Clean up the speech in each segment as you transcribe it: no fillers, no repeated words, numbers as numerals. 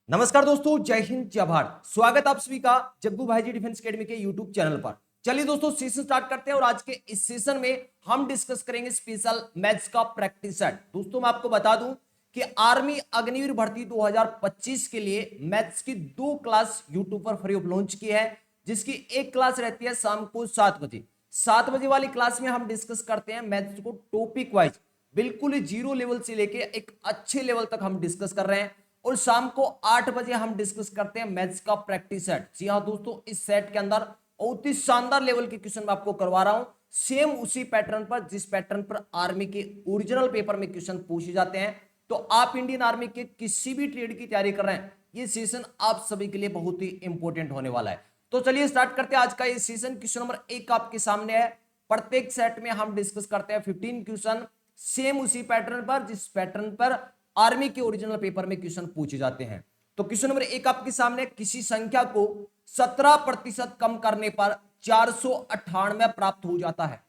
नमस्कार दोस्तों, जय हिंद जय भारत। स्वागत आप सभी का जग्गू भाई जी डिफेंस एकेडमी के यूट्यूब चैनल पर। चलिए दोस्तों, सेशन स्टार्ट करते हैं और आज के इस सेशन में हम डिस्कस करेंगे स्पेशल मैथ्स का प्रैक्टिस सेट। दोस्तों मैं आपको बता दूं कि आर्मी अग्निवीर भर्ती 2025 के लिए मैथ्स की 2 क्लास यूट्यूब पर फ्री ऑफ लॉन्च की है, जिसकी एक क्लास रहती है शाम को 7 बजे। 7 बजे वाली क्लास में हम डिस्कस करते हैं मैथ्स को टॉपिक वाइज, बिल्कुल जीरो लेवल से लेके एक अच्छे लेवल तक हम डिस्कस कर रहे हैं। और शाम को 8 बजे हम डिस्कस करते हैं मैथ्स का प्रैक्टिस सेट। जी हाँ दोस्तों, इस सेट के अंदर बहुत ही शानदार लेवल के क्वेश्चन मैं आपको करवा रहा हूं, सेम उसी पैटर्न पर जिस पैटर्न पर आर्मी के ओरिजिनल पेपर में क्वेश्चन पूछे जाते हैं। तो आप इंडियन आर्मी के किसी भी ट्रेड की तैयारी कर रहे हैं, ये सेशन आप सभी के लिए बहुत ही इंपॉर्टेंट होने वाला है। तो चलिए स्टार्ट करते हैं आज का ये सेशन। क्वेश्चन नंबर 1 आपके सामने है। प्रत्येक सेट में हम डिस्कस करते हैं 15 क्वेश्चन, सेम उसी पैटर्न पर जिस पैटर्न पर आर्मी के ओरिजिनल पेपर में क्वेश्चन पूछे जाते हैं। तो क्वेश्चन नंबर 1 आपके सामने, किसी संख्या को 17% कम करने पर 498 प्राप्त हो जाता है।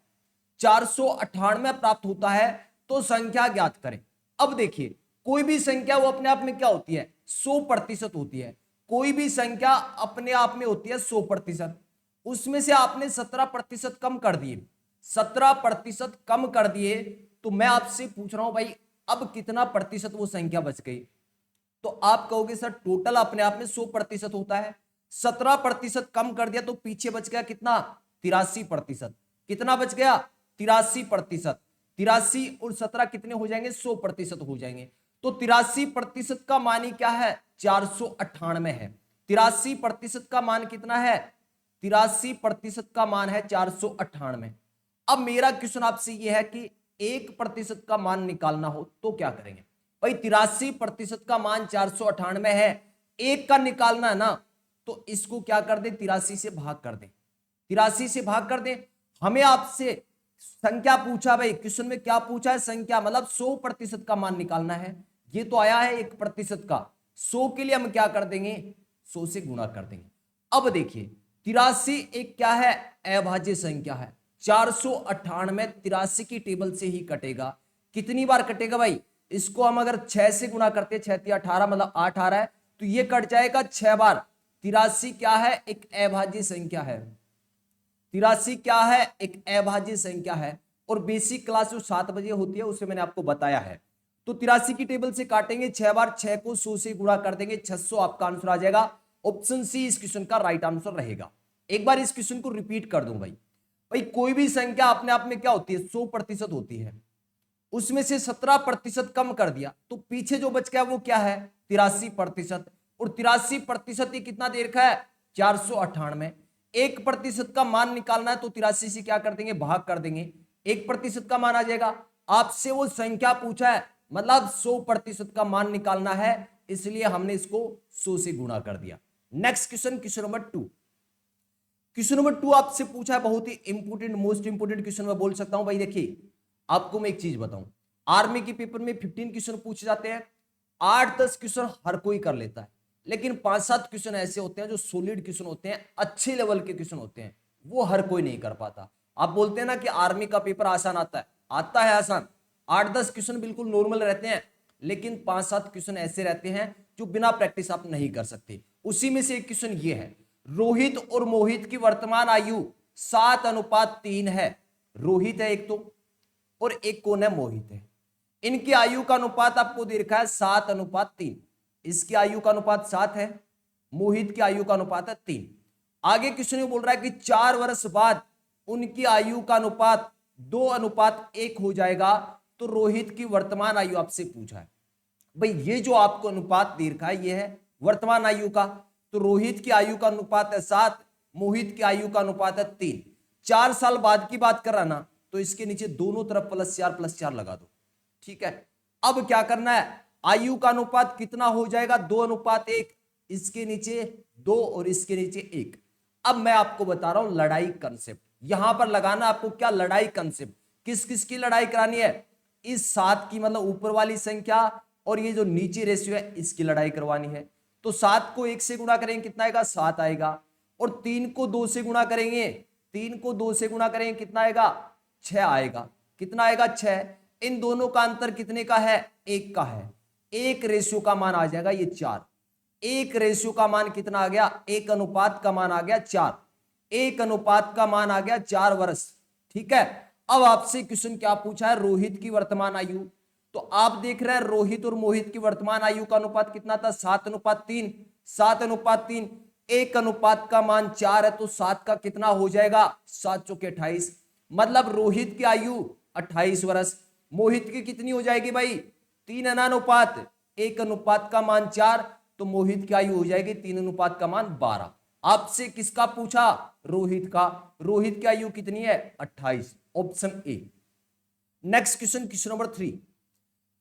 498 प्राप्त होता है तो संख्या ज्ञात करें। अब देखिए, कोई भी संख्या वो अपने आप में क्या होती है, 100% होती है। कोई भी संख्या अपने आप में होती है 100%। उसमें से आपने 17% कम कर दिए, 17% कम कर दिए, तो मैं आपसे पूछ रहा हूं भाई अब कितना प्रतिशत वो संख्या बच गई। तो आप कहोगे सर टोटल अपने आप में 100% होता है, 17% कम कर दिया तो पीछे बच गया कितना, 83%। कितना बच गया, 83%। 83 और 17 कितने हो जाएंगे, 100% हो जाएंगे। तो 83% का मान ही क्या है, 498 है। 83% का मान कितना है, 83% का मान है 498। अब मेरा क्वेश्चन आपसे यह है कि 1% का मान निकालना हो तो क्या करेंगे। भाई 83% का मान 498 है, एक का निकालना है ना, तो इसको क्या कर दें, 83 से भाग कर दें। 83 से भाग कर दें। हमें आपसे संख्या पूछा, भाई क्वेश्चन में क्या पूछा है, संख्या मतलब 100% का मान निकालना है। ये तो आया है 1% का, 100 के लिए हम क्या कर देंगे, 100 से गुणा कर देंगे। अब देखिए 83 एक क्या है, अभाज्य संख्या है। 498 83 की टेबल से ही कटेगा। कितनी बार कटेगा भाई, इसको हम अगर 6 से गुणा करते हैं, 6 18 मतलब 8 आ रहा है, तो ये कट जाएगा 6 बार। 83 क्या है, एक अभाज्य संख्या है। 83 क्या है, एक अभाज्य संख्या है। और बेसिक क्लास जो 7 बजे होती है उसे मैंने आपको बताया है। तो 83 की टेबल से काटेंगे 6 बार, 6 को 100 से गुणा कर देंगे, 600 आपका आंसर आ जाएगा। ऑप्शन सी इस क्वेश्चन का राइट आंसर रहेगा। एक बार इस क्वेश्चन को रिपीट कर दूं भाई। भाई कोई भी संख्या अपने आप में क्या होती है, 100% होती है। उसमें से 17% कम कर दिया तो पीछे जो बच गया वो क्या है, 83%। और 83% ही कितना दे रखा है, 498। 1% का मान निकालना है तो 83 से क्या कर देंगे, भाग कर देंगे, 1% का मान आ जाएगा। आपसे वो संख्या पूछा है, मतलब 100% का मान निकालना है, इसलिए हमने इसको 100 से गुणा कर दिया। Next question, question number 2। Question number 2 आपसे पूछा है, बहुत ही इंपोर्टेंट, मोस्ट इंपोर्टेंट क्वेश्चन मैं बोल सकता हूं भाई। देखिए आपको मैं एक चीज बताऊं, आर्मी के पेपर में 15 क्वेश्चन पूछे जाते हैं, 8-10 क्वेश्चन हर कोई कर लेता है, लेकिन 5-7 क्वेश्चन ऐसे होते हैं जो सॉलिड क्वेश्चन होते हैं, अच्छे लेवल के क्वेश्चन होते हैं, वो हर कोई नहीं कर पाता। आप बोलते हैं ना कि आर्मी का पेपर आसान आता है आसान। 8-10 क्वेश्चन बिल्कुल नॉर्मल रहते हैं, लेकिन 5-7 क्वेश्चन ऐसे रहते हैं जो बिना प्रैक्टिस आप नहीं कर सकते। उसी में से एक क्वेश्चन ये है, रोहित और मोहित की वर्तमान आयु 7:3 है। रोहित है एक तो, और एक कौन है, मोहित है। इनकी आयु का अनुपात आपको दे रखा है 7:3। इसकी आयु का अनुपात 7 है, मोहित की आयु का अनुपात है 3। आगे क्वेश्चन में बोल रहा है कि 4 वर्ष बाद उनकी आयु का अनुपात 2:1 हो जाएगा। तो रोहित की वर्तमान आयु आपसे पूछा है। भाई ये जो आपको अनुपात दे रखा है ये है वर्तमान आयु का। तो रोहित की आयु का अनुपात है 7, मोहित की आयु का अनुपात है 3। 4 साल बाद की बात कर रहा ना, तो इसके नीचे दोनों तरफ +4 लगा दो। ठीक है, अब क्या करना है, आयु का अनुपात कितना हो जाएगा, 2:1। इसके नीचे 2 और इसके नीचे 1। अब मैं आपको बता रहा हूं लड़ाई कंसेप्ट, यहां पर लगाना आपको क्या, लड़ाई कंसेप्ट। किस किस की लड़ाई करानी है, इस 7 की मतलब ऊपर वाली संख्या, और ये जो नीचे रेशियो है इसकी लड़ाई करवानी है। तो 7 को 1 से गुणा करेंगे कितना आएगा, 7 आएगा। और 3 को 2 से गुणा करेंगे, 3 को 2 से गुणा करेंगे कितना आएगा, 6 आएगा। कितना आएगा, 6। इन दोनों का अंतर कितने का है, 1 का है। 1 रेशियो का मान आ जाएगा ये 4। एक रेशियो का मान कितना आ गया, एक अनुपात का मान आ गया 4, एक अनुपात का मान आ गया 4 वर्ष। ठीक है, अब आपसे क्वेश्चन क्या पूछा है, रोहित की वर्तमान आयु। तो आप देख रहे हैं रोहित और मोहित की वर्तमान आयु का अनुपात कितना था, 7:3, 7:3, एक अनुपात का मान 4 है, तो 7 का कितना हो जाएगा, 7 चौके 28, मतलब रोहित की आयु 28 वर्ष। मोहित की कितनी हो जाएगी भाई, 3 एक अनुपात का मान 4, तो मोहित की आयु हो जाएगी 3 का मान 12। आपसे किसका पूछा, रोहित का, रोहित की आयु कितनी है, 28, option A. Next question, question number 3।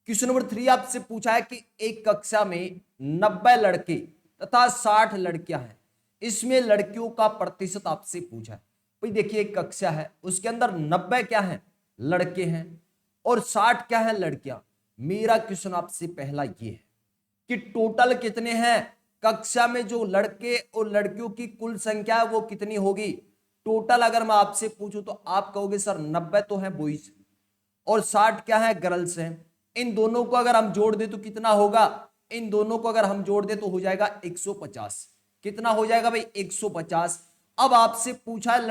Question number 3 आपसे पूछा है कि एक कक्षा में 90 लड़के तथा 60 लड़कियां हैं, इसमें लड़कियों का प्रतिशत आपसे पूछा है। भाई देखिए एक कक्षा है, उसके अंदर 90 क्या है, लड़के हैं, और 60 क्या है, लड़कियां। मेरा क्वेश्चन आपसे पहला ये है कि टोटल कितने हैं, कक्षा में जो लड़के और लड़कियों की कुल संख्या है वो कितनी होगी। टोटल अगर मैं आपसे पूछूं तो आप कहोगे सर 90 तो है बॉयज और 60 क्या है, गर्ल्स हैं। इन दोनों को अगर हम जोड़ दे तो कितना होगा, इन दोनों को अगर हम जोड़ दे तो हो जाएगा 150। कितना हो जाएगा भाई, 150। अब आपसे पूछा है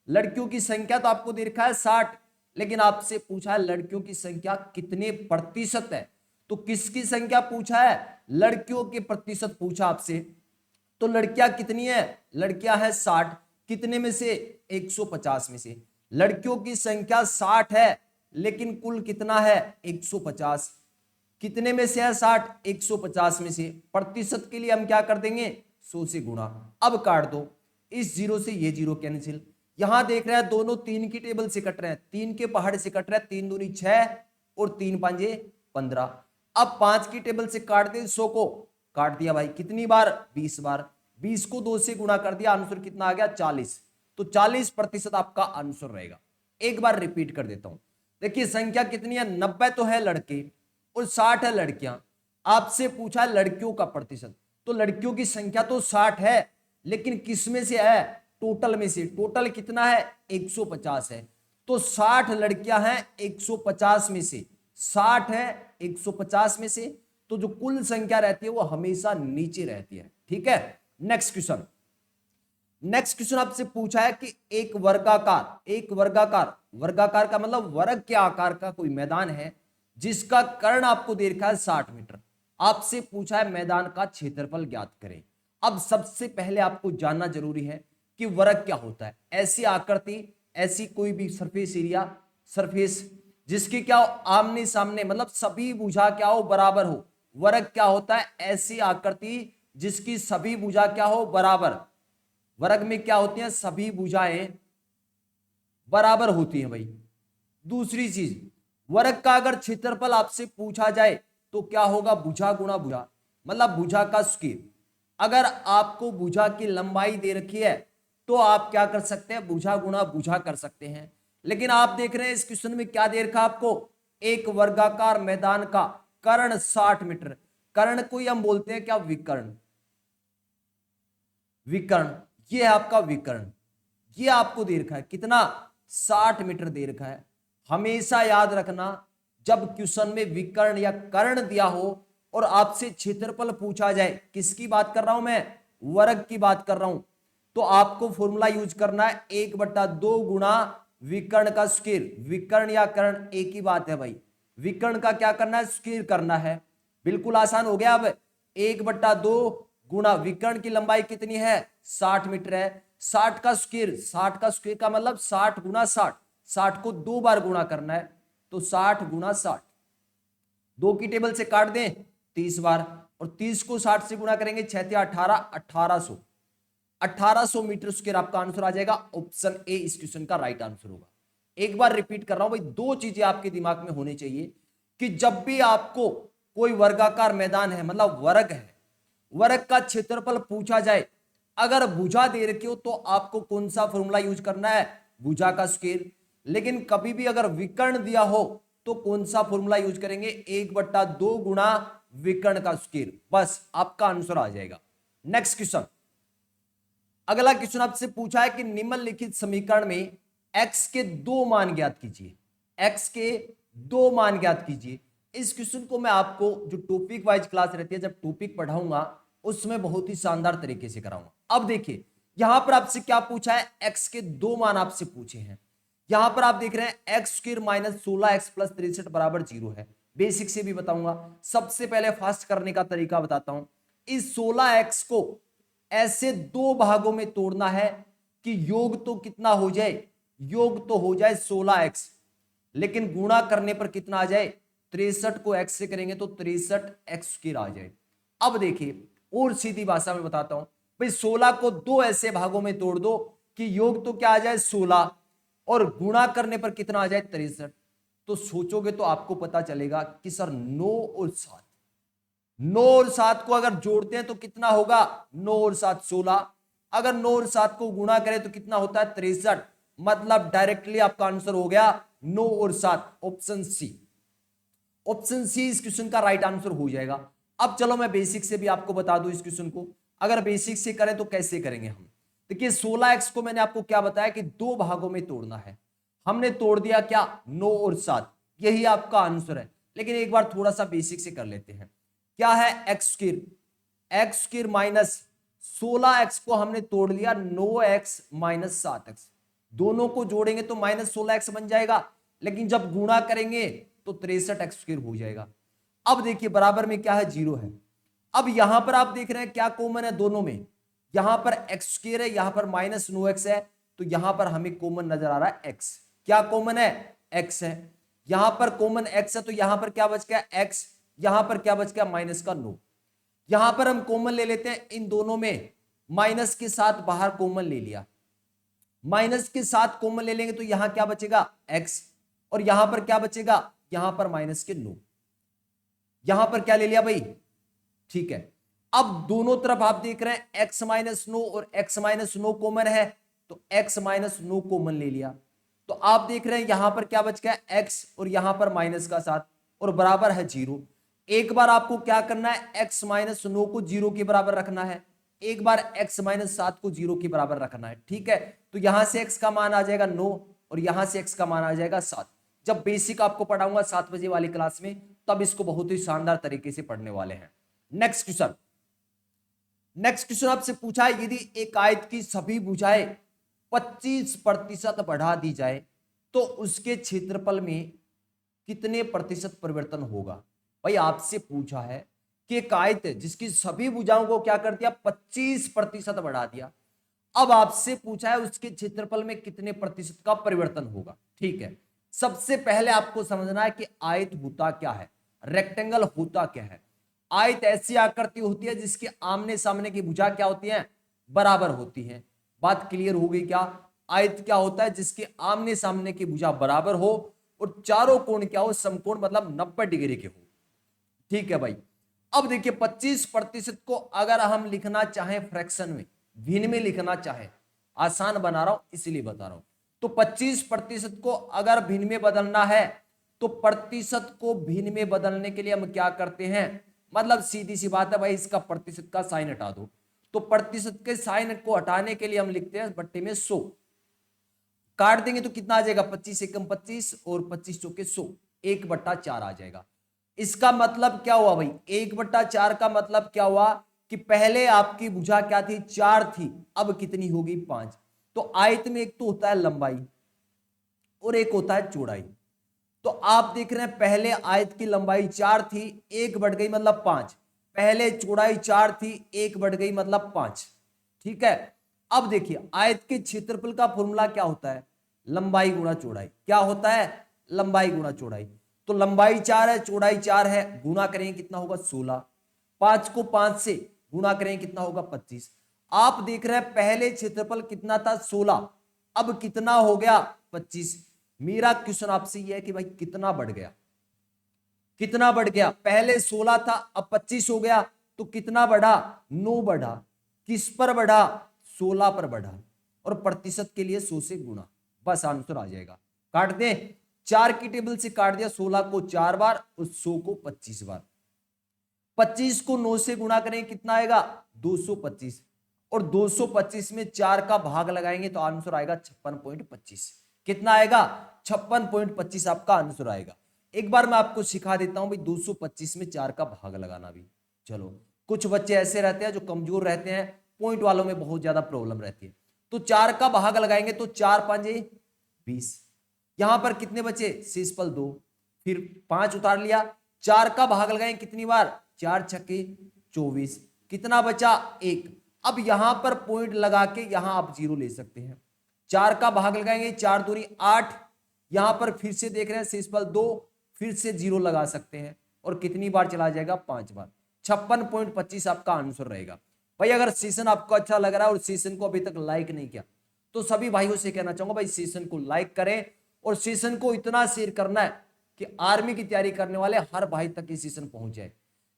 लड़कियों की संख्या, तो आपको दे रखा है 60, लेकिन आपसे पूछा है लड़कियों की संख्या कितने प्रतिशत है। तो किसकी संख्या पूछा है, लड़कियों के प्रतिशत पूछा आपसे। तो लड़कियां कितनी है, लड़कियां है 60, कितने में से, 150 में से। लड़कियों की संख्या 60 है, लेकिन कुल कितना है, 150। कितने में से है 60, 150 में से। प्रतिशत के लिए हम क्या कर देंगे, 100 से गुणा। अब काट दो, इस जीरो से ये जीरो कैंसिल। यहां देख रहे हैं दोनों 3 की टेबल से कट रहे हैं, 3 के पहाड़ से कट रहे हैं, 3 दूनी 6 और 3 पांजे 15। अब 5 की टेबल से काट दे 100 को, काट दिया भाई, कितनी बार, 20 बार। 20 को 2 से गुणा कर दिया, आंसर कितना आ गया, 40। तो 40% आपका आंसर रहेगा। एक बार रिपीट कर देता हूं, देखिए संख्या कितनी है, 90 तो है लड़के और 60 है लड़कियां। आपसे पूछा है लड़कियों का प्रतिशत, तो लड़कियों की संख्या तो 60 है, लेकिन किस में से है, टोटल में से। टोटल कितना है, 150 है, तो 60 लड़कियां हैं 150 में से, 60 है 150 में से। तो जो कुल संख्या रहती है वो हमेशा नीचे रहती है। ठीक है, नेक्स्ट क्वेश्चन। नेक्स्ट क्वेश्चन आपसे पूछा है कि एक वर्गाकार का मतलब वर्ग के आकार का कोई मैदान है जिसका कर्ण आपको दे रखा है 60 मीटर। आपसे पूछा है मैदान का क्षेत्रफल ज्ञात करें। अब सबसे पहले आपको जानना जरूरी है कि वर्ग क्या होता है। ऐसी आकृति, ऐसी कोई भी सरफेस एरिया, सरफेस जिसकी क्या हो, आमने सामने मतलब सभी भुजा क्या हो, बराबर हो। वर्ग क्या होता है, ऐसी आकृति जिसकी सभी भुजा क्या हो, बराबर। वर्ग में क्या होती हैं, सभी भुजाएं बराबर होती हैं भाई। दूसरी चीज, वर्ग का अगर क्षेत्रफल आपसे पूछा जाए तो क्या होगा, भुजा गुणा भुजा, मतलब भुजा का स्क्वायर। अगर आपको भुजा की लंबाई दे रखी है तो आप क्या कर सकते हैं, भुजा गुणा भुजा कर सकते हैं। लेकिन आप देख रहे हैं इस क्वेश्चन में क्या दे रखा आपको, एक वर्गाकार मैदान का कर्ण 60 मीटर। कर्ण को ही हम बोलते हैं क्या, विकर्ण। विकर्ण, ये है आपका विकर्ण। ये आपको दे रखा है कितना, 60 मीटर दे रखा है। हमेशा याद रखना, जब क्वेश्चन में विकर्ण या कर्ण दिया हो और आपसे क्षेत्रफल पूछा जाए, किसकी बात कर रहा हूं मैं, वर्ग की बात कर रहा हूं, तो आपको फॉर्मूला यूज करना है 1/2 गुणा विकर्ण का स्क्वायर। विकर्ण या कर्ण एक ही बात है भाई। विकर्ण का क्या करना है, स्क्वायर करना है। बिल्कुल आसान हो गया। अब 1/2 गुणा विकर्ण की लंबाई कितनी है, 60 मीटर है। 60 का स्क्वायर, 60 का स्क्वायर का मतलब 60 गुणा 60, 60 को 2 बार गुणा करना है, तो 60 गुणा 60। 2 की टेबल से काट दें 30 बार, और 30 को 60 से गुणा करेंगे 6 × 18, 1800। 1800 मीटर स्क्वायर आपका आंसर आ जाएगा। ऑप्शन ए इस क्वेश्चन का राइट आंसर होगा। एक बार रिपीट कर रहा हूं भाई, 2 चीजें आपके दिमाग में होनी चाहिए कि जब भी आपको कोई वर्गाकार मैदान है, मतलब वर्ग है, वर्ग का क्षेत्रफल पूछा जाए, अगर भुजा दे रखी हो तो आपको कौन सा फॉर्मूला यूज करना है, भुजा का स्क्वायर। लेकिन कभी भी अगर विकर्ण दिया हो तो कौन सा फॉर्मूला यूज करेंगे, 1/2 गुणा विकर्ण का स्क्वायर। बस आपका आंसर आ जाएगा। नेक्स्ट क्वेश्चन, अगला क्वेश्चन आपसे पूछा है कि निम्नलिखित समीकरण में x के 2 मान ज्ञात कीजिए। x के 2 मान ज्ञात कीजिए। इस क्वेश्चन को मैं आपको जो टॉपिक वाइज क्लास रहती है, जब टॉपिक पढ़ाऊंगा उसमें बहुत ही शानदार तरीके से कराऊंगा। अब देखिए यहां पर आपसे क्या पूछा है, एक्स के दो मान आपसे पूछे हैं। यहां पर आप देख रहे हैं x square minus 16x plus 63 बराबर 0 है। बेसिक से भी बताऊंगा। सबसे पहले फास्ट करने का तरीका बताता हूं। इस 16x को ऐसे दो भागों में तोड़ना है कि योग तो कितना हो जाए, योग तो हो जाए 16x, लेकिन गुणा करने पर कितना आ जाए, 63 को x से करेंगे तो 63x स्क्वायर आ जाए। अब देखिए और सीधी भाषा में बताता हूं भाई, 16 को दो ऐसे भागों में तोड़ दो कि योग तो क्या आ जाए 16 और गुणा करने पर कितना आ जाए 63। तो सोचोगे तो आपको पता चलेगा कि सर 9 और 7, 9 और 7 को अगर जोड़ते हैं तो कितना होगा, 9 और 7 16। अगर 9 और 7 को गुणा करें तो कितना होता है 63। मतलब डायरेक्टली आपका आंसर हो गया 9 और 7, ऑप्शन सी। ऑप्शन सी इस क्वेश्चन का राइट आंसर हो जाएगा। अब चलो मैं बेसिक से भी आपको बता दूं इस क्वेश्चन को। अगर बेसिक से करें तो कैसे करेंगे हम, देखिए 16x को मैंने आपको क्या बताया कि दो भागों में तोड़ना है। हमने तोड़ दिया क्या, 9 और 7, यही आपका आंसर है। लेकिन एक बार थोड़ा सा बेसिक से कर लेते हैं। क्या है एक्स स्क्वायर माइनस 16x को हमने तोड़ लिया 9x माइनस 7x, दोनों को जोड़ेंगे तो माइनस 16x बन जाएगा, लेकिन जब गुणा करेंगे तो 63x स्क्वायर हो जाएगा। अब देखिए बराबर में क्या है, 0 है। अब यहां पर आप देख रहे हैं क्या कॉमन है दोनों में, यहां पर एक्स स्क्वायर है, यहां पर माइनस 9x है, तो यहां पर हमें कॉमन नजर आ रहा है x। क्या कॉमन है, x है। यहां पर कॉमन x है तो यहां पर क्या बच गया x, यहां पर क्या बच गया माइनस का 9। यहां पर हम कॉमन ले लेते हैं इन दोनों में, माइनस के साथ बाहर कॉमन ले लिया, माइनस के साथ कॉमन ले लेंगे तो यहां क्या बचेगा x, और यहां पर क्या बचेगा, यहां पर माइनस के 9। यहां पर क्या ले लिया भाई, ठीक है। अब दोनों तरफ आप देख रहे हैं x माइनस 9 और x माइनस 9 कॉमन है, तो x माइनस 9 कॉमन ले लिया। तो आप देख रहे हैं यहां पर क्या बच गया x और यहां पर माइनस का 7 और बराबर है 0। एक बार आपको क्या करना है, x माइनस 9 को 0 के बराबर रखना है, एक बार x माइनस 7 को 0 के बराबर रखना है, ठीक है। तो यहां से x का मान आ जाएगा 9 और यहां से x का मान आ जाएगा 7। जब बेसिक आपको पढ़ाऊंगा 7 बजे वाली क्लास में, तब इसको बहुत ही शानदार तरीके से पढ़ने वाले हैं। नेक्स्ट क्वेश्चन आपसे पूछा है, यदि एक आयत की सभी भुजाएं 25% बढ़ा दी जाए तो उसके क्षेत्रफल में कितने प्रतिशत परिवर्तन होगा। भाई आपसे पूछा है कि एक आयत जिसकी सभी भुजाओं को क्या कर दिया, 25% बढ़ा दिया। अब आपसे पूछा है उसके क्षेत्रफल में कितने प्रतिशत का परिवर्तन होगा। ठीक है, सबसे पहले आपको समझना है कि आयत होता क्या है, रेक्टेंगल होता क्या है। आयत ऐसी आकृति होती है जिसके आमने सामने की भुजा क्या होती है, बराबर होती है। बात क्लियर हो गई क्या। आयत क्या होता है, जिसके आमने सामने की भुजा बराबर हो और चारों कोण क्या हो, समकोण, मतलब 90 डिग्री के हो। ठीक है भाई। अब देखिए 25% को अगर हम लिखना चाहें फ्रैक्शन में, भिन्न में लिखना चाहें, आसान बना रहा हूं इसलिए बता रहा हूं, तो 25% को अगर भिन्न में बदलना है तो प्रतिशत को भिन्न में बदलने के लिए हम क्या करते हैं, मतलब सीधी सी बात है भाई, इसका प्रतिशत का साइन हटा दो। तो प्रतिशत के साइन को हटाने के लिए हम लिखते हैं बट्टे में 100, काट देंगे तो कितना आ जाएगा, 25 एकम 25 और 25 चौके 100, 1/4 आ जाएगा। इसका मतलब क्या हुआ भाई, 1/4 का मतलब क्या हुआ कि पहले आपकी भुजा क्या थी, 4 थी, अब कितनी होगी, 5। तो आयत में एक तो होता है लंबाई और एक होता है चौड़ाई। तो आप देख रहे हैं पहले आयत की लंबाई 4 थी, 1 बढ़ गई मतलब 5, पहले चौड़ाई 4 थी, 1 बढ़ गई मतलब 5। ठीक है। अब देखिए आयत के क्षेत्रफल का फॉर्मूला क्या होता है, लंबाई गुणा चौड़ाई। क्या होता है, लंबाई गुणा चौड़ाई। तो लंबाई 4 है, चौड़ाई 4 है, गुणा करेंगे कितना होगा 16, 5 को 5 से गुणा करेंगे कितना होगा 25। आप देख रहे हैं पहले क्षेत्रफल कितना था 16, अब कितना हो गया 25। मेरा क्वेश्चन आपसे यह है कि भाई कितना बढ़ गया, कितना बढ़ गया, पहले 16 था अब 25 हो गया, तो कितना बढ़ा, 9 बढ़ा। किस पर बढ़ा, 16 पर बढ़ा, और प्रतिशत के लिए 100 से गुणा, बस आंसर आ जाएगा। काट दें, 4 की टेबल से काट दिया, 16 को 4 बार और 100 को 25 बार। 25 को 9 से गुणा करें कितना आएगा, 225, और 225 में 4 का भाग लगाएंगे तो आंसर आएगा 56.25। कितना आएगा, 56.25 आपका आंसर आएगा। एक बार मैं आपको सिखा देता हूं भाई 225 में 4 का भाग लगाना भी। चलो, कुछ बच्चे ऐसे रहते हैं जो कमजोर रहते हैं, पॉइंट वालों में बहुत ज्यादा प्रॉब्लम रहती है। तो 4 का भाग लगाएंगे तो 4 5 20। यहां पर कितने बचे, शेषफल 2, फिर 5 उतार लिया। 4 का भाग लगाएंगे कितनी बार, 4 छक्के 24, कितना बचा 1। अब यहां पर पॉइंट लगा के यहां आप 0 ले सकते हैं। 4 का भाग लगाएंगे 4 दूनी 8, यहां पर फिर से देख रहे हैं शेषफल 2, फिर से 0 लगा सकते हैं और कितनी बार चला जाएगा, 5 बार। 56.25 आपका आंसर रहेगा। भाई अगर सेशन आपको अच्छा लग रहा है और सेशन को अभी तक लाइक नहीं किया तो सभी भाइयों से कहना चाहूंगा भाई सेशन को लाइक करें और सेशन को इतना शेयर करना है कि आर्मी की तैयारी करने वाले हर भाई तक ये सेशन पहुंच जाए।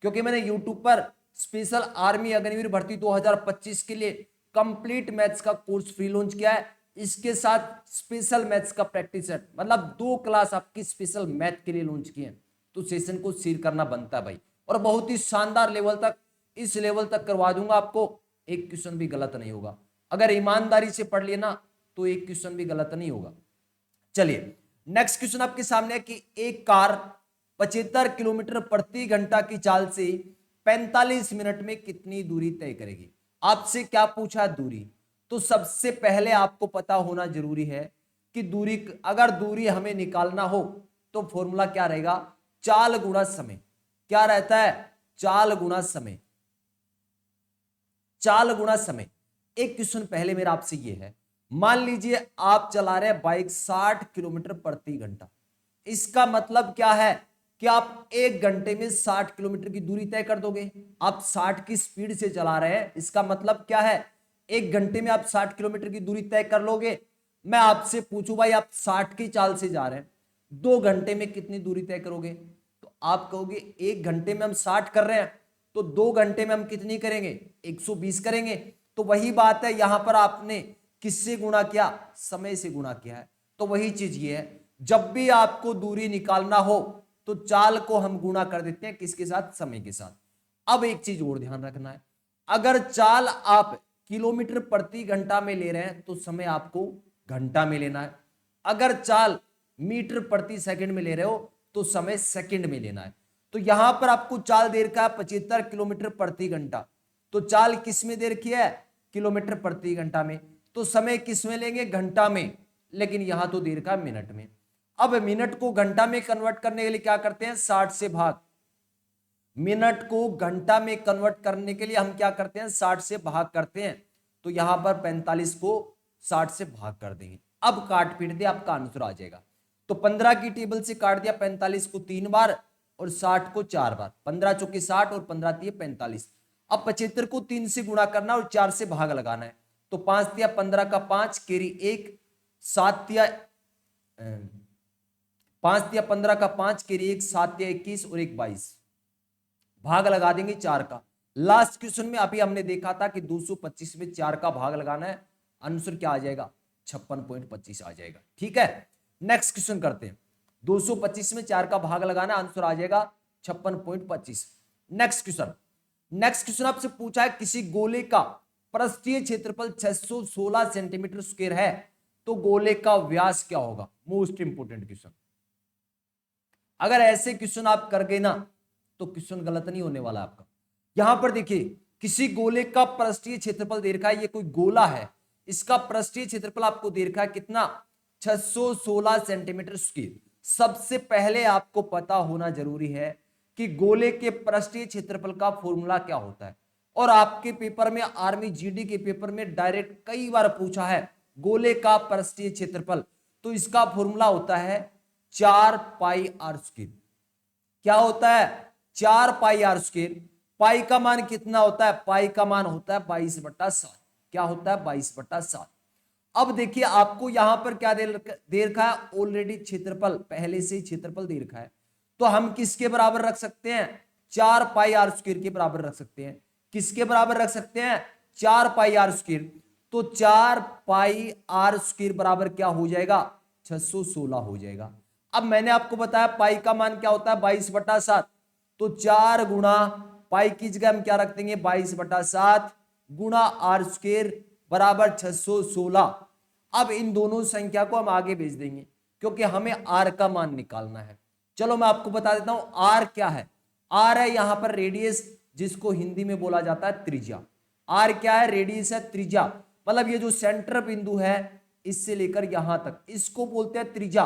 क्योंकि मैंने यूट्यूब पर स्पेशल आर्मी अग्निवीर भर्ती 2025 के लिए कंप्लीट मैथ्स का कोर्स फ्री लॉन्च किया है। इसके साथ स्पेशल मैथ्स का प्रैक्टिस सेट, मतलब 2 क्लास आपकी स्पेशल मैथ के लिए लॉन्च किए हैं। तो सेशन को शेयर करना बनता है भाई, और बहुत ही शानदार लेवल तक, इस लेवल तक करवा दूंगा आपको, एक क्वेश्चन भी गलत नहीं होगा। अगर ईमानदारी से पढ़ लेना तो एक क्वेश्चन भी गलत नहीं होगा। चलिए नेक्स्ट क्वेश्चन आपके सामने है कि एक कार 75 किलोमीटर प्रति घंटा की चाल से 45 मिनट में कितनी दूरी तय करेगी। आपसे क्या पूछा, दूरी। तो सबसे पहले आपको पता होना जरूरी है कि दूरी, अगर दूरी हमें निकालना हो तो फॉर्मूला क्या रहेगा, चाल गुणा समय। क्या रहता है, चाल गुणा समय, चाल गुणा समय। एक क्वेश्चन पहले मेरा आपसे ये है, मान लीजिए आप चला रहे हैं बाइक 60 किलोमीटर प्रति घंटा। इसका मतलब क्या है कि आप 1 घंटे में 60 किलोमीटर की दूरी तय कर दोगे। आप 60 की स्पीड से चला रहे हैं, इसका मतलब क्या है, 1 घंटे में आप 60 किलोमीटर की दूरी तय कर लोगे। मैं आपसे पूछूं भाई आप 60 की चाल से जा रहे हैं, 2 घंटे में कितनी दूरी तय करोगे। तो आप कहोगे 1 घंटे में हम 60 कर रहे हैं तो 2 घंटे में हम कितनी करेंगे, 120 करेंगे। तो वही बात है, यहां पर आपने किससे गुणा किया, समय से गुणा किया है। तो वही चीज ये है, जब भी आपको दूरी निकालना हो तो चाल को हम गुणा कर देते हैं किसके साथ, समय के साथ। अब एक चीज और ध्यान रखना है, अगर चाल आप किलोमीटर प्रति घंटा में ले रहे हैं तो समय आपको घंटा में लेना है। अगर चाल मीटर प्रति सेकंड में ले रहे हो तो समय सेकंड में लेना है। तो यहां पर आपको चाल दे रखा है 75 किलोमीटर प्रति घंटा, तो चाल किस में दे रखी है, किलोमीटर प्रति घंटा में। तो समय किस में लेंगे, घंटा में, लेकिन यहां तो दे रखा है मिनट में। अब मिनट को घंटा में कन्वर्ट करने के लिए क्या करते हैं, 60 से भाग। मिनट को घंटा में कन्वर्ट करने के लिए हम क्या करते हैं, 60 से भाग करते हैं। तो यहां पर 45 को 60 से भाग कर देंगे। अब काट पीट दे, आपका आंसर आ जाएगा। तो 15 की टेबल से काट दिया 45 को 3 बार और 60 को 4 बार, 15 चौके 60 और 15 दिए 45। अब 75 को 3 से गुणा करना और 4 से भाग लगाना है। तो 5 दिया 15 का 5, केरी 1, 7 दिया 5 दिया 15 का 5, केरी 1, 7 दिया 21 और 1 22, भाग लगा देंगे 4 का। लास्ट क्वेश्चन में अभी हमने देखा था कि 225 में 4 का भाग लगाना है, आंसर क्या आ जाएगा, 56.25 आ जाएगा। ठीक है, नेक्स्ट क्वेश्चन करते हैं। 225 में 4 का भाग लगाना, आंसर आ जाएगा 56.25। नेक्स्ट क्वेश्चन, नेक्स्ट क्वेश्चन आपसे पूछा है किसी गोले का पृष्ठीय क्षेत्रफल 616 सेंटीमीटर स्क्वायर है तो गोले का व्यास क्या होगा। Most important question. अगर ऐसे क्वेश्चन आप कर गए ना तो क्वेश्चन गलत नहीं होने वाला आपका। यहां पर देखिए, किसी गोले का पृष्ठीय क्षेत्रफल दे रखा है, ये कोई गोला है, इसका पृष्ठीय क्षेत्रफल आपको दे रखा है कितना, 616 सेंटीमीटर स्क्वायर। सबसे पहले आपको पता होना जरूरी है कि गोले के पृष्ठीय क्षेत्रफल का फॉर्मूला क्या होता है। और आपके पेपर में, आर्मी जीडी के पेपर में डायरेक्ट कई बार पूछा है गोले का पृष्ठीय क्षेत्रफल, तो इसका फॉर्मूला होता है 4 पाई आर स्क्वायर। क्या होता है, 4 पाई आर स्क्वायर। पाई का मान कितना होता है, पाई का मान होता है 22/7। क्या होता है, 22/7। अब देखिए आपको यहां पर क्या दे रखा है, ऑलरेडी क्षेत्रफल, पहले से ही क्षेत्रफल दे रखा है। तो हम किसके बराबर रख सकते हैं, 4 पाई आर स्क्वायर के बराबर रख सकते हैं। किसके बराबर रख सकते हैं, 4 पाई आर स्क्वायर। तो 4 पाई आर स्क्वायर बराबर क्या हो जाएगा, 616 हो जाएगा। अब मैंने आपको बताया पाई का मान क्या होता है, 22/7। तो 4 गुणा पाई की जगह हम क्या रख देंगे, 22/7 गुणा आर स्क्वायर बराबर 616। अब इन दोनों संख्या को हम आगे भेज देंगे क्योंकि हमें आर का मान निकालना है। चलो मैं आपको बता देता हूं आर क्या है। आर है यहां पर रेडियस, जिसको हिंदी में बोला जाता है त्रिज्या। आर क्या है? रेडियस है, त्रिज्या। मतलब ये जो सेंटर बिंदु है इससे लेकर यहां तक, इसको बोलते हैं त्रिज्या।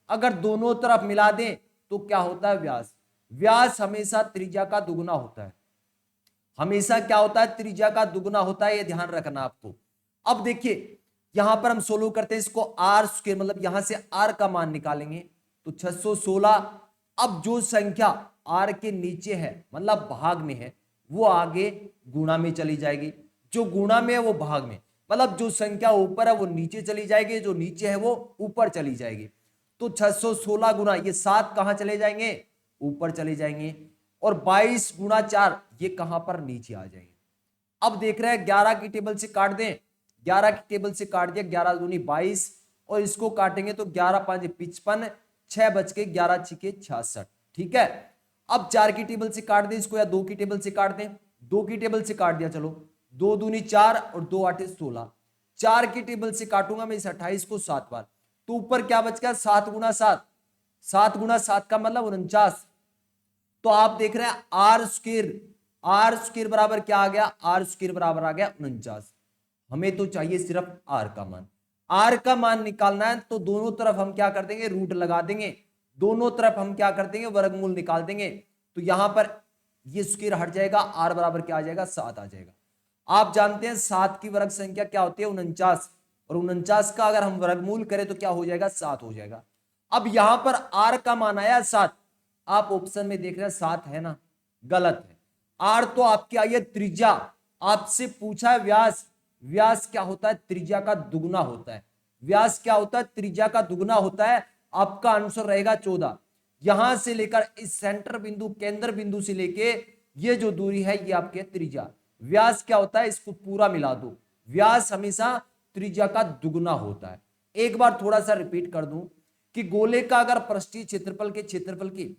अगर दोनों तरफ मिला दें तो क्या होता है? व्यास। व्यास हमेशा त्रिज्या का दुगुना होता है। हमेशा क्या होता है? त्रिज्या का दुगुना होता है, ये ध्यान रखना आपको। अब देखिए यहां पर हम सोल्व करते हैं इसको, आर स्क्वायर मतलब यहां से आर का मान निकालेंगे तो 616। अब जो संख्या आर के नीचे है मतलब भाग में है वो आगे गुणा में चली जाएगी, जो गुणा में है वो भाग में, मतलब जो संख्या ऊपर है वो नीचे चली जाएगी, जो नीचे है वो ऊपर चली जाएगी। तो 616 गुना ये 7 कहां चले जाएंगे? ऊपर चले जाएंगे। और 22 गुना 4 ये कहां पर? नीचे आ जाएंगे। अब देख रहे हैं 11 की टेबल से काट दें, 11 की टेबल से काट दिया, 11 दूनी 22 और इसको काटेंगे तो 11 5 55, 6 बच के 11 छिके 66। ठीक है। अब 4 की टेबल से काट दें इसको या 2 की टेबल से काट दें, 2 की टेबल से काट दिया, चलो 2 दूनी 4 और 2 8 16। 4 की टेबल से काटूंगा मैं इस 28 को 7 बार, तो ऊपर क्या बच गया? 7 गुना 7, 7 गुना 7 का मतलब 49। तो आप देख रहे हैं आर स्क्वायर, आर स्क्वायर बराबर क्या आ गया? आर स्क्वायर बराबर आ गया 49। हमें तो चाहिए सिर्फ आर का मान। आर का मान निकालना है तो दोनों तरफ हम क्या कर देंगे? रूट लगा देंगे। दोनों तरफ हम क्या कर देंगे? वर्गमूल निकाल देंगे। तो यहां पर ये स्क्वायर हट जाएगा, आर बराबर क्या आ जाएगा? 7 आ जाएगा। आप जानते हैं 7 की वर्ग संख्या क्या होती है? 49। और 49 का अगर हम वर्गमूल करें तो क्या हो जाएगा? 7 हो जाएगा। अब यहां पर आर का मान आया 7, आप ऑप्शन में देख रहे हैं 7 है ना? गलत है। आर तो आपकी आई है त्रिज्या। आपसे पूछा है व्यास, व्यास क्या होता है? त्रिज्या का दुगुना होता है। व्यास क्या होता है? त्रिज्या का दुगुना होता है। आपका आंसर रहेगा 14। यहां से लेकर इस सेंटर बिंदु, केंद्र बिंदु से लेके ये जो दूरी है ये आपके त्रिज्या। व्यास क्या होता है? इसको पूरा मिला दो। व्यास हमेशा त्रिज्या का दुगुना होता है। एक बार थोड़ा सा रिपीट कर दूं कि गोले का अगर पृष्ठीय क्षेत्रफल के क्षेत्रफल की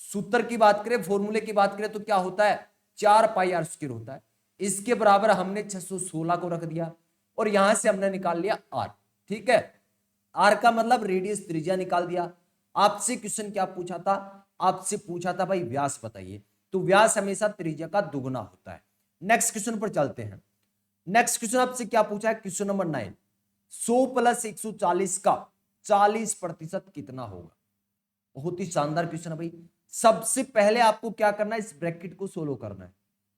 सूत्र की बात करें, फॉर्मूले की बात करें तो क्या होता है? 4 पाई आर स्क्वायर होता है। इसके बराबर हमने 616 को रख दिया और यहां से हमने निकाल लिया आर। ठीक है। आर का मतलब रेडियस, त्रिज्या निकाल दिया। आपसे क्वेश्चन क्या पूछा था? आपसे पूछा था भाई व्यास बताइए, तो व्यास हमेशा त्रिज्या का दुगुना होता है। नेक्स्ट क्वेश्चन पर चलते हैं। नेक्स्ट क्वेश्चन आपसे क्या पूछा है? क्वेश्चन नंबर 9, 100 प्लस 140 का 40% कितना होगा? बहुत ही शानदार क्वेश्चन है भाई। सबसे पहले आपको क्या करना है? इस ब्रैकेट को सोल्व करना है।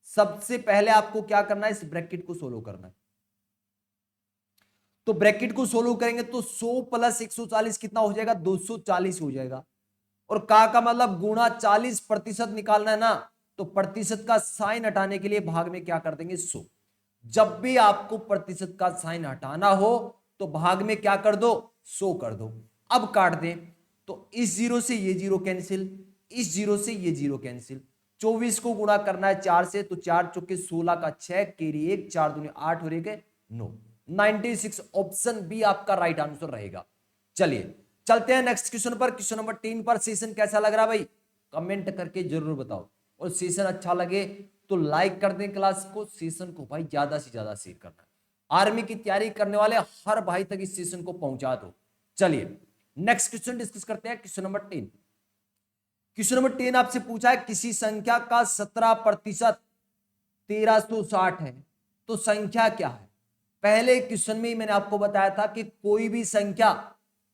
सबसे पहले आपको क्या करना है? इस ब्रैकेट को सोल्व करना है। तो ब्रैकेट को सोल्व करेंगे तो 100 प्लस 140 कितना हो जाएगा? 240 हो जाएगा। और का मतलब गुणा 40% निकालना है ना, तो प्रतिशत का साइन हटाने के लिए भाग में क्या कर देंगे? 100। जब भी आपको प्रतिशत का साइन हटाना हो तो भाग में क्या कर दो? 100 कर दो। अब काट दें तो इस जीरो से ये जीरो कैंसिल, इस जीरो से ये जीरो कैंसिल। 24 को गुणा करना है 4 से, तो 4 चौके 16 का 6 केरी 1, 4 दूनी 8 हो रहे 9, 96। ऑप्शन बी आपका राइट आंसर रहेगा। चलिए चलते हैं नेक्स्ट क्वेश्चन पर। क्वेश्चन नंबर 3 पर सेशन कैसा लग रहा है भाई? कमेंट करके जरूर बताओ। और सेशन अच्छा लगे तो लाइक कर दें क्लास को, सेशन को भाई ज्यादा से ज्यादा शेयर करना। आर्मी की तैयारी करने वाले हर भाई तक इस सेशन को पहुंचा दो। चलिए नेक्स्ट क्वेश्चन डिस्कस करते हैं। क्वेश्चन नंबर 10, क्वेश्चन नंबर 10 आपसे पूछा है किसी संख्या का 17% 1360 है, तो संख्या क्या है? पहले क्वेश्चन में ही मैंने आपको बताया था कि कोई भी संख्या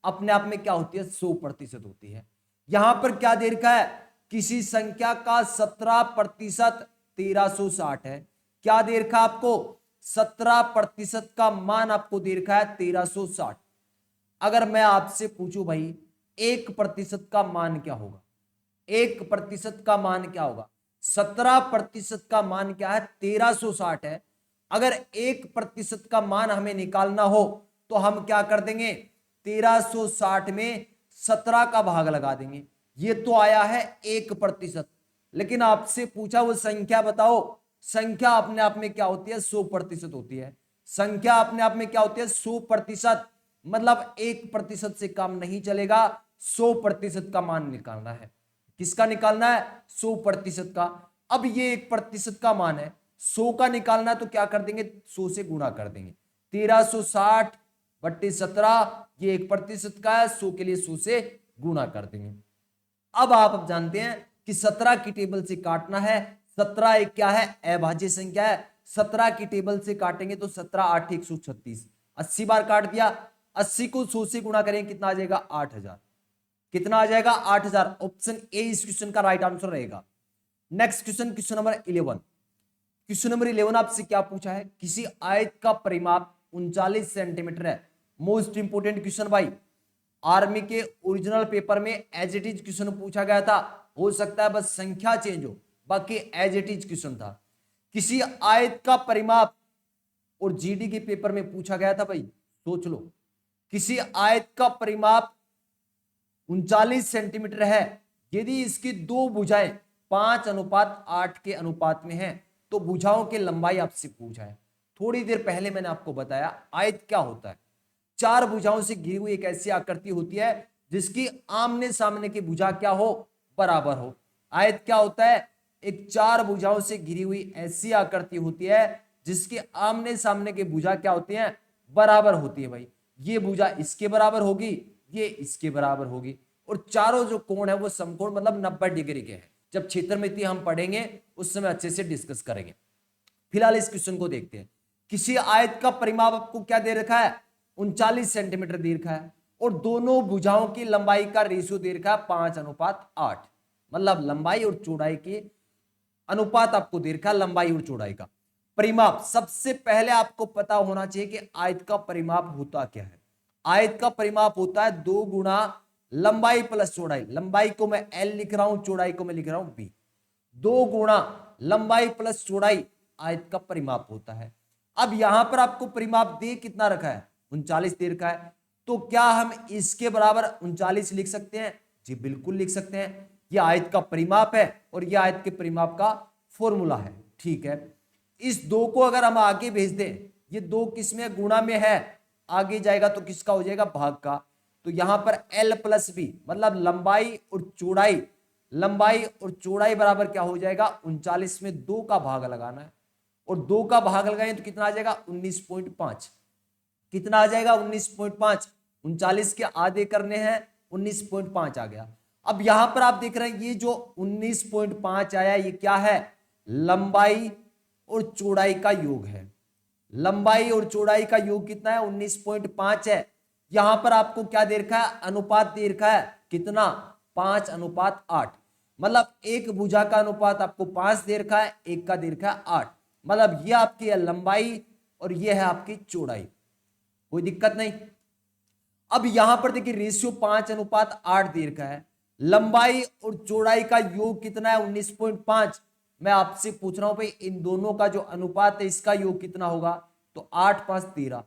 अपने आप में क्या होती है? 100% होती है। यहां पर क्या दे रखा है? किसी संख्या का 17% 1360 है। क्या दे रखा है आपको? 17% का मान आपको दे रखा है 1360। अगर मैं आपसे पूछूं भाई 1% का मान क्या होगा? 1% का मान क्या होगा? 17% का मान क्या है? 1360 है। अगर 1% का मान हमें निकालना हो तो हम क्या कर देंगे? 1360 में 17 का भाग लगा देंगे। ये तो आया है 1%। लेकिन आपसे पूछा वो संख्या बताओ। संख्या अपने आप में क्या होती है? 100% होती है। संख्या अपने आप में क्या होती है? 100%। मतलब 1% से काम नहीं चलेगा, 100% का मान निकालना है। किसका निकालना है? 100% का। अब ये 1% का मान है, 100 का निकालना है तो क्या कर देंगे? 100 से गुणा कर देंगे। 1360 बट्टे 17, ये 1% का है, 100 के लिए 100 से गुणा कर देंगे। अब आप जानते हैं कि 17 की टेबल से काटना है। 17 एक क्या है, अभाज्य संख्या है। 17 की टेबल से काटेंगे तो 17 8 136, 80 बार काट दिया। 80 को 100 से गुणा करेंगे कितना आ जाएगा, 8000। कितना आ जाएगा, 8000। ऑप्शन ए इस क्वेश्चन का राइट आंसर रहेगा। Next question, question number 11। Question number 11 आपसे क्या पूछा है, किसी आयत का परिमाप 39 सेंटीमीटर है। मोस्ट इंपोर्टेंट क्वेश्चन भाई, आर्मी के ओरिजिनल पेपर में एज इट इज क्वेश्चन पूछा गया था। हो सकता है बस संख्या चेंज हो, बाकी एज इट इज क्वेश्चन था। किसी आयत का परिमाप, और जीडी के पेपर में पूछा गया था भाई, सोच लो। किसी आयत का परिमाप 39 सेंटीमीटर है, यदि इसकी दो भुजाएं 5:8 के अनुपात में है तो भुजाओं की लंबाई आपसे पूछा है। थोड़ी देर पहले मैंने आपको बताया आयत क्या होता है। चार भुजाओं से घिरी हुई एक ऐसी आकृति होती है जिसकी आमने सामने की भुजा क्या हो, बराबर हो। आयत क्या होता है, एक चार भुजाओं से घिरी हुई ऐसी आकृति होती है जिसके आमने सामने की भुजा क्या होती है, बराबर होती है भाई। ये भुजा इसके बराबर होगी, ये इसके बराबर होगी, और चारों जो कोण है वो समकोण मतलब 90 डिग्री के हैं। जब क्षेत्रमिति हम पढ़ेंगे उस समय अच्छे से डिस्कस करेंगे। फिलहाल इस क्वेश्चन को देखते हैं। किसी आयत का परिमाप आपको क्या दे रखा है, 39 सेंटीमीटर दे रखा है, और दोनों भुजाओं की लंबाई का रेशियो दे रखा है 5:8। मतलब लंबाई और चौड़ाई की अनुपात आपको दे रखा है, लंबाई और चौड़ाई का परिमाप। सबसे पहले आपको पता होना चाहिए कि आयत का परिमाप होता क्या है। आयत का परिमाप होता है 2 गुणा लंबाई प्लस चौड़ाई। लंबाई को मैं L लिख रहा हूं, चौड़ाई को मैं लिख रहा हूं B। 2 गुणा लंबाई प्लस चौड़ाई आयत का परिमाप होता है। अब यहां पर आपको परिमाप दे कितना रखा है, 39 दे रखा है, तो क्या हम इसके बराबर 39 लिख सकते हैं? जी बिल्कुल लिख सकते हैं। यह आयत का परिमाप है और यह आयत के परिमाप का फॉर्मूला है। ठीक है, इस 2 को अगर हम आगे भेज दें, ये 2 किसमें गुणा में है, आगे जाएगा तो किसका हो जाएगा, भाग का। तो यहां पर L प्लस B मतलब लंबाई और चौड़ाई, लंबाई और चौड़ाई बराबर क्या हो जाएगा, 39 में 2 का भाग लगाना है, और 2 का भाग लगाएं तो कितना आ जाएगा, 19.5। कितना आ जाएगा, 19.5। 39 के आधे करने हैं, 19.5 आ गया। अब यहां पर आप देख रहे हैं ये जो 19.5 आया, ये क्या है, लंबाई और चौड़ाई का योग है। लंबाई और चौड़ाई का योग कितना है, 19.5 है। यहां पर आपको क्या दे रखा है, अनुपात दे रखा है, कितना, 5:8। मतलब एक भुजा का अनुपात आपको 5 दे रखा है, एक का दे रखा है 8। मतलब ये आपकी है लंबाई और ये है आपकी चौड़ाई, कोई दिक्कत नहीं। अब यहां पर देखिए रेशियो 5:8 दे रखा है, लंबाई और चौड़ाई का योग कितना है, 19.5। मैं आपसे पूछ रहा हूं भाई इन दोनों का जो अनुपात है इसका योग कितना होगा, तो 8 5 13,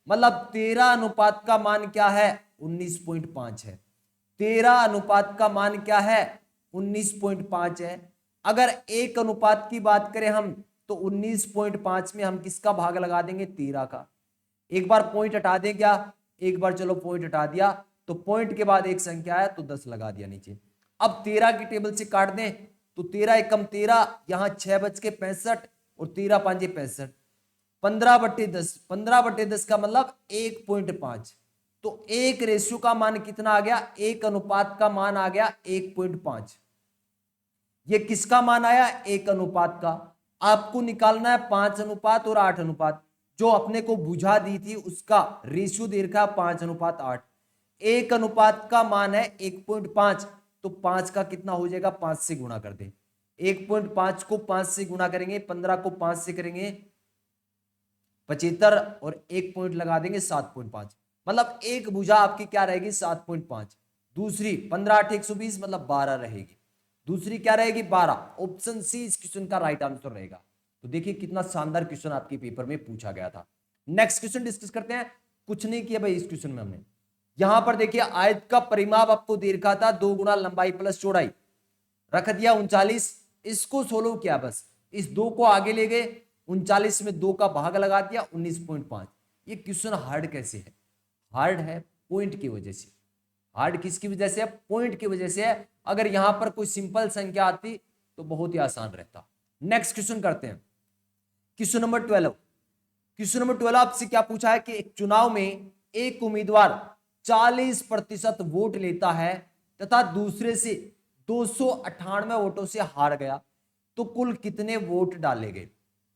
मतलब 13 अनुपात का मान क्या है, 19.5 है। 13 अनुपात का मान क्या है, 19.5 है। अगर एक अनुपात की बात करें हम तो 19.5 में हम किसका भाग लगा देंगे, 13 का। एक बार पॉइंट हटा दें क्या, एक बार चलो पॉइंट हटा दिया, तो पॉइंट के बाद एक संख्या है तो 10 लगा दिया नीचे। अब 13 की टेबल से काट दें तो 13 एकम 13, यहां 6 बज के 65 और 13 5 65, 15/10। 15/10 का मतलब 1.5। तो एक रेशियो का मान कितना आ गया, एक अनुपात का मान आ गया 1.5। ये किसका मान आया, एक अनुपात का। आपको निकालना है 5 अनुपात और 8 अनुपात। जो अपने को बुझा दी थी उसका रेशियो दे रखा 5:8। एक अनुपात का मान है 1.5, तो 5 का कितना हो जाएगा, 5 से गुणा कर दे। 1.5 को 5 से गुणा करेंगे, 15 को 5 से करेंगे 75, और एक पॉइंट लगा देंगे 7.5। मतलब एक भुजा आपकी क्या रहेगी, 7.5। दूसरी 15 8 120 मतलब 12 रहेगी। दूसरी क्या रहेगी, 12। ऑप्शन सी इस क्वेश्चन का राइट आंसर रहेगा। तो देखिए कितना शानदार क्वेश्चन आपके पेपर में पूछा गया था। नेक्स्ट क्वेश्चन डिस्कस करते हैं। कुछ नहीं किया भाई इस क्वेश्चन में हमने। यहां पर देखिए आयत का परिमाप आपको दे रखा था 2 गुणा लंबाई प्लस चौड़ाई, रख दिया 39। इसको सोल्व किया, बस इस 2 को आगे ले गए, 39 में 2 का भाग लगा दिया, 19.5। ये क्वेश्चन हार्ड कैसे है, हार्ड है पॉइंट की वजह से। हार्ड किसकी वजह से है, पॉइंट की वजह से है। अगर यहां पर कोई सिंपल संख्या आती तो बहुत ही आसान रहता। नेक्स्ट क्वेश्चन करते हैं, क्वेश्चन नंबर 12। क्वेश्चन नंबर 12 आपसे क्या पूछा है कि एक चुनाव में एक उम्मीदवार 40% वोट लेता है तथा दूसरे से 298 वोटों से हार गया तो कुल कितने वोट डाले गए?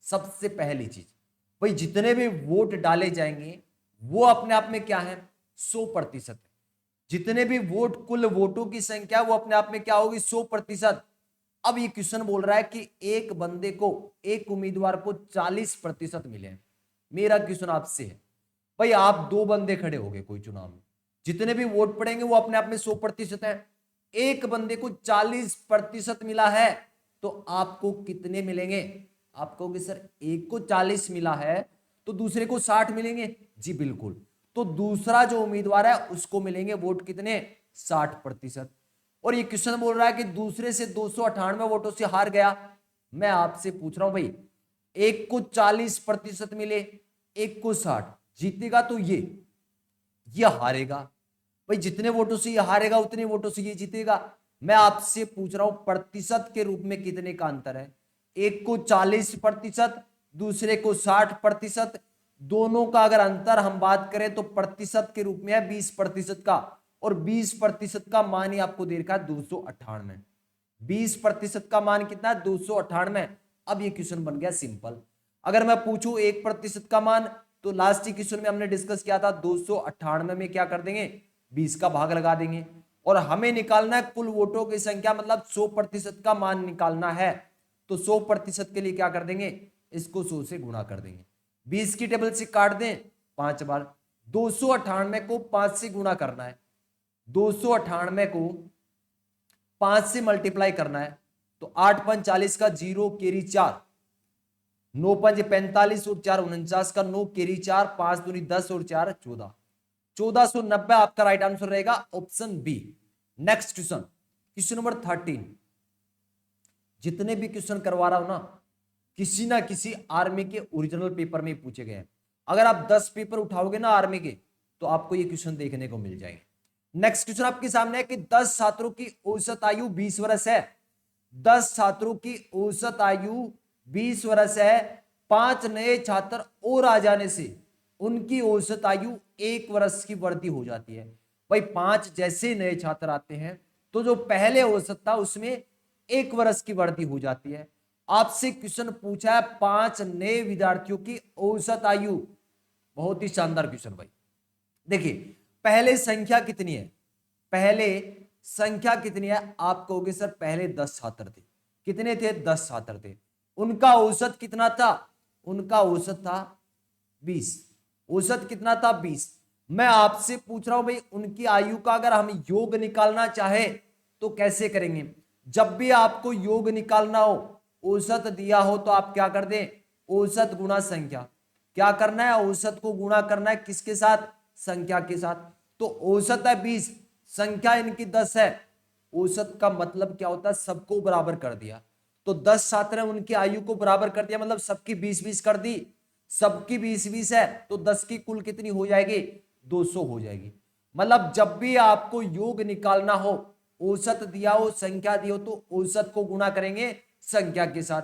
सबसे पहली चीज भाई, जितने भी वोट डाले जाएंगे वो अपने आप में क्या है? 100% है। जितने भी वोट, कुल वोटों की संख्या वो अपने आप में क्या होगी? 100%। अब ये क्वेश्चन बोल रहा है कि एक बंदे को, एक उम्मीदवार को 40% मिले। मेरा क्वेश्चन आपसे है भाई, आप दो बंदे खड़े हो गए कोई चुनाव में, जितने भी वोट पड़ेंगे वो अपने आप में 100% है। एक बंदे को 40% मिला है तो आपको कितने मिलेंगे? आप कहोगे सर एक को 40 मिला है तो दूसरे को 60 मिलेंगे। जी बिल्कुल, तो दूसरा जो उम्मीदवार है उसको मिलेंगे वोट कितने? 60%। और ये क्वेश्चन बोल रहा है कि दूसरे से 298 वोटों से हार गया। मैं आपसे पूछ रहा हूं भाई, एक को 40% मिले, एक को 60, जीतेगा तो ये हारेगा। भाई जितने वोटों से ये हारेगा उतने वोटों से ये जीतेगा। मैं आपसे पूछ रहा हूं प्रतिशत के रूप में कितने का अंतर है? एक को 40%, दूसरे को 60%। दोनों का अगर अंतर हम बात करें तो प्रतिशत के रूप में है 20% का, और 20% का मान ही आपको दे रखा है 298। 20% का मान कितना है? 298। अब ये क्वेश्चन बन गया सिंपल। अगर मैं पूछूं 1% का मान, तो लास्ट क्वेश्चन में हमने डिस्कस किया था 298 में क्या कर देंगे? 20 का भाग लगा देंगे। और हमें निकालना है कुल वोटों की संख्या, मतलब 100% का मान निकालना है। तो 100% के लिए क्या कर देंगे? इसको 100 से गुणा कर देंगे। 20 की टेबल से काट दें 5 बार। 298 को 5 से गुणा करना है, 298 को 5 से मल्टीप्लाई करना है। तो 8 पंच 40 का 0 केरी 4, 9 पंच 45 और 4 49 का 9 केरी 4, 5 दूनी 10 और 4 14, 1490 आपका राइट आंसर रहेगा option B. Next question, question number 13। जितने भी क्वेश्चन करवा रहा हूं ना, किसी ना किसी आर्मी के ओरिजिनल पेपर में पूछे गए हैं। अगर आप 10 पेपर उठाओगे ना आर्मी के, तो आपको ये क्वेश्चन देखने को मिल जाएंगे। नेक्स्ट क्वेश्चन आपके सामने है कि 10 छात्रों की औसत आयु 20 वर्ष है। 10 छात्रों की औसत आयु 20 वर्ष है। 5 नए छात्र और आ जाने से उनकी औसत आयु 1 वर्ष की वृद्धि हो जाती है। भाई 5 जैसे नए छात्र आते हैं तो जो पहले औसत था उसमें 1 वर्ष की वृद्धि हो जाती है। आपसे क्वेश्चन पूछा है 5 नए विद्यार्थियों की औसत आयु। बहुत ही शानदार क्वेश्चन भाई। देखिए पहले संख्या कितनी है? पहले संख्या कितनी है? आप कहोगे सर पहले 10 छात्र थे। कितने थे? 10 छात्र थे। उनका औसत कितना था? उनका औसत था 20। औसत कितना था? 20। मैं आपसे पूछ रहा हूं भाई, उनकी आयु का अगर हम योग निकालना चाहे तो कैसे करेंगे? जब भी आपको योग निकालना हो, औसत दिया हो तो आप क्या कर दें? औसत गुणा संख्या। क्या करना है? औसत को गुणा करना है किसके साथ? संख्या के साथ। तो औसत है 20, संख्या इनकी 10 है। औसत का मतलब क्या होता है? सबको बराबर कर दिया। तो 10 छात्र हैं, उनकी आयु को बराबर कर दिया, मतलब सबकी 20-20 कर दी। सबकी 20-20 है तो 10 की कुल कितनी हो जाएगी? 200 हो जाएगी। मतलब जब भी आपको योग निकालना हो, औसत दिया हो, संख्या दी हो, तो औसत को गुणा करेंगे संख्या के साथ।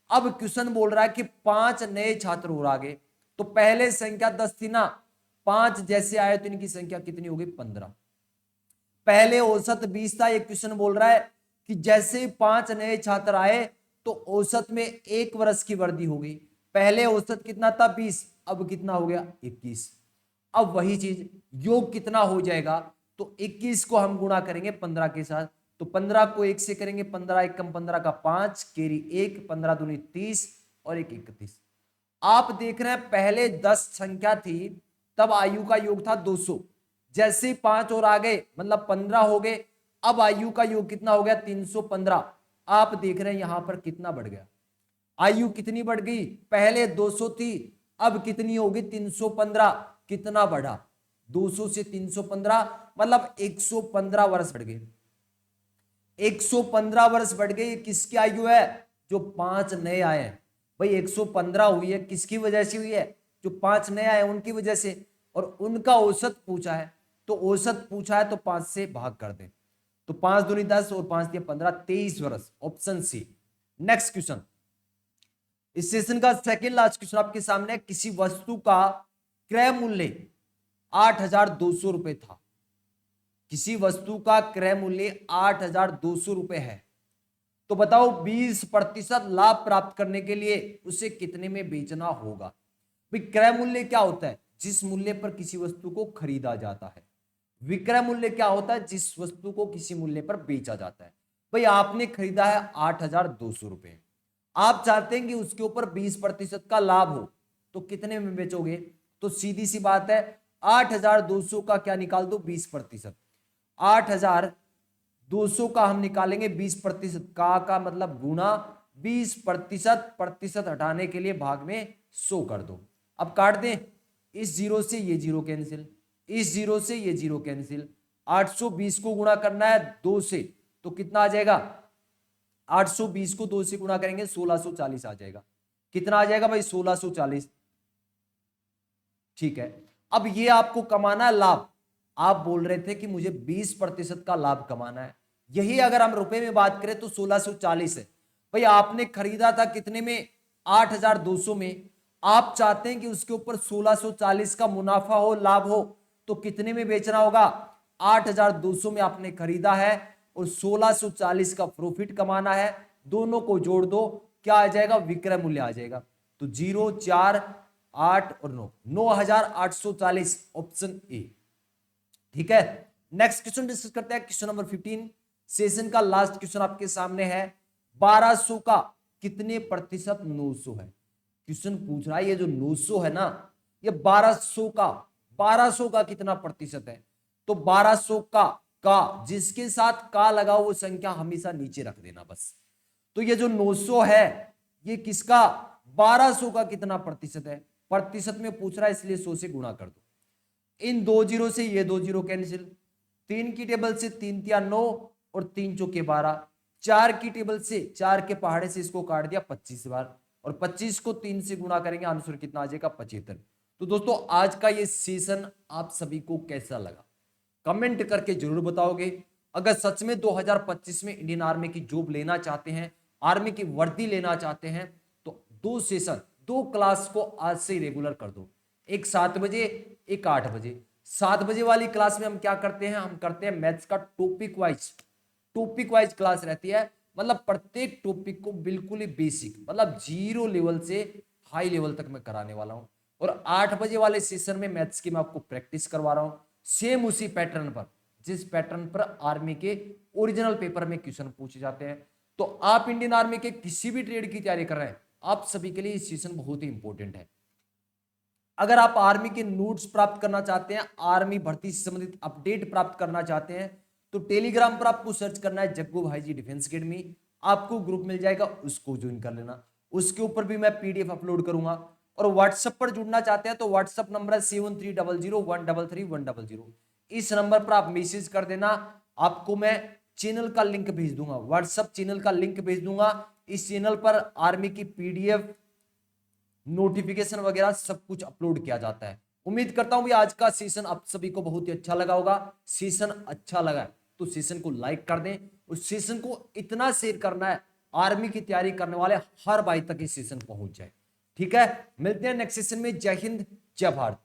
अब क्वेश्चन बोल रहा है कि 5 नए छात्र और आ गए, तो पहले संख्या 10 थी ना, 5 जैसे आए तो इनकी संख्या कितनी होगी? 15। पहले औसत 20 था। एक क्वेश्चन बोल रहा है कि जैसे 5 नए छात्र आए तो औसत में 1 वर्ष की वृद्धि हो गई। पहले औसत कितना था? 20, अब कितना हो गया? 21। अब वही चीज योग कितना हो जाएगा? तो 21 को हम गुणा करेंगे 15 के साथ। तो 15 को 1 से करेंगे, 15 एकम 15 का 5, केरी 1, 15 दूनी 30 और 1 31। आप देख रहे हैं पहले 10 संख्या थी तब आयु का योग था 200। जैसे 5 और आ गए मतलब 15 हो गए, अब आयु का योग कितना हो गया? 315। आप देख रहे हैं यहां पर कितना बढ़ गया? आयु कितनी बढ़ गई? पहले 200 थी, अब कितनी होगी? 315। कितना बढ़ा? 200 से 315, मतलब 115 वर्ष बढ़ गए। 115 वर्ष बढ़ गए। किसकी आयु है? जो 5 नए आए हैं। भाई 115 हुई है किसकी वजह से हुई है? जो 5 नए आए उनकी वजह से। और उनका औसत पूछा है, तो औसत पूछा है तो 5 से भाग कर दें। तो 5 दूनी 10 और 5 दिए 15, 23 वर्ष, ऑप्शन सी। नेक्स्ट क्वेश्चन, इस सेशन का सेकंड लास्ट क्वेश्चन आपके सामने है। किसी वस्तु का क्रय मूल्य 8,200 रुपए था। किसी वस्तु का क्रय मूल्य 8,200 रुपए है, तो बताओ 20% लाभ प्राप्त करने के लिए उसे कितने में बेचना होगा। भाई क्रय मूल्य क्या होता है? जिस मूल्य पर किसी वस्तु को खरीदा जाता है। विक्रय मूल्य क्या होता है? जिस वस्तु को किसी मूल्य पर बेचा जाता है। भाई आपने खरीदा है 8,200 रुपए, आप चाहते हैं कि उसके ऊपर 20% का लाभ हो, तो कितने में बेचोगे? तो सीधी सी बात है, 8,200 का क्या निकाल दो? 20%। 8,200 का हम निकालेंगे 20%, का मतलब गुना 20%, प्रतिशत हटाने के लिए भाग में 100 कर दो। अब काट दें, इस जीरो से ये जीरो कैंसिल, इस जीरो से ये जीरो कैंसिल। 820 को गुणा करना है 2 से, तो कितना आ जाएगा? 820 को 2 से गुणा करेंगे 1640 आ जाएगा। कितना आ जाएगा भाई? 1640। ठीक है, अब ये आपको कमाना है लाभ। आप बोल रहे थे कि मुझे 20% का लाभ कमाना है, यही अगर हम रुपए में बात करें तो 1640 है। भाई आपने खरीदा था कितने में? 8,200 में। आप चाहते हैं कि उसके ऊपर 1640 का मुनाफा हो, लाभ हो, तो कितने में बेचना होगा? 8,200 में आपने खरीदा है और 1640 का प्रॉफिट कमाना है। दोनों को जोड़ दो, क्या आ जाएगा? विक्रय मूल्य आ जाएगा। तो 0, 4, 8 और 9, 9,840 ऑप्शन ए। ठीक है, नेक्स्ट क्वेश्चन डिस्कस करते हैं, क्वेश्चन नंबर 15। सेशन का लास्ट क्वेश्चन आपके सामने है। 1200 का कितने प्रतिशत 900 है? क्वेश्चन पूछ रहा है ये जो 900 है ना, ये 1200 का कितना प्रतिशत है? तो 1200 का जिसके साथ का लगा वो संख्या हमेशा नीचे रख देना बस। तो ये जो 900 है ये किसका? 1200 का कितना प्रतिशत है? प्रतिशत में पूछ रहा है इसलिए 100 से गुणा कर दो। इन 2 जीरो से ये 2 जीरो कैंसिल। 3 की टेबल से 3 तिया 9 और 3 चौके 12। 4 की टेबल से 4 के पहाड़े से इसको काट दिया 25 बार, और 25 को 3 से गुणा करेंगे, आंसर कितना आ जाएगा? 75। तो दोस्तों आज का ये सेशन आप सभी को कैसा लगा कमेंट करके जरूर बताओगे। अगर सच में 2025 में इंडियन आर्मी की जॉब लेना चाहते हैं, आर्मी की वर्दी लेना चाहते हैं, तो 2 सेशन 2 क्लास को आज से रेगुलर कर दो। एक 7 बजे, एक 8 बजे। 7 बजे वाली क्लास में हम क्या करते हैं? हम करते हैं मैथ्स का टॉपिक वाइज क्लास रहती है। मतलब प्रत्येक टॉपिक को बिल्कुल ही बेसिक, मतलब 0 लेवल से हाई लेवल तक मैं कराने वाला हूं। और 8 बजे वाले सेशन में मैथ्स की मैं आपको प्रैक्टिस करवा रहा हूं, सेम उसी पैटर्न पर जिस पैटर्न पर आर्मी के ओरिजिनल पेपर में क्वेश्चन पूछे जाते हैं। तो आप इंडियन आर्मी के किसी भी ट्रेड की तैयारी कर रहे हैं, आप सभी के लिए ये सेशन बहुत ही इंपॉर्टेंट है। अगर आप आर्मी के नोट्स प्राप्त करना चाहते हैं, आर्मी भर्ती से संबंधित अपडेट प्राप्त करना चाहते हैं, तो टेलीग्राम पर आपको सर्च करना है जग्गू भाई जी डिफेंस अकेडमी। आपको ग्रुप मिल जाएगा, उसको ज्वाइन कर लेना। उसके ऊपर भी मैं पीडीएफ अपलोड करूंगा। और व्हाट्सएप पर जुड़ना चाहते हैं तो व्हाट्सएप नंबर है 7300133100। इस नंबर पर आप मैसेज कर देना, आपको मैं चैनल का लिंक भेज दूंगा, व्हाट्सएप चैनल का लिंक भेज दूंगा। इस चैनल पर आर्मी की पीडीएफ, नोटिफिकेशन वगैरह सब कुछ अपलोड किया जाता है। उम्मीद करता हूं भी आज का सेशन आप सभी को बहुत ही अच्छा लगा होगा। सेशन अच्छा लगा तो सेशन को लाइक कर दें, उस सेशन को इतना शेयर करना है आर्मी की तैयारी करने वाले हर भाई तक इस सेशन पहुंच जाए। ठीक है, मिलते हैं नेक्स्ट सेशन में। जय हिंद, जय भारत।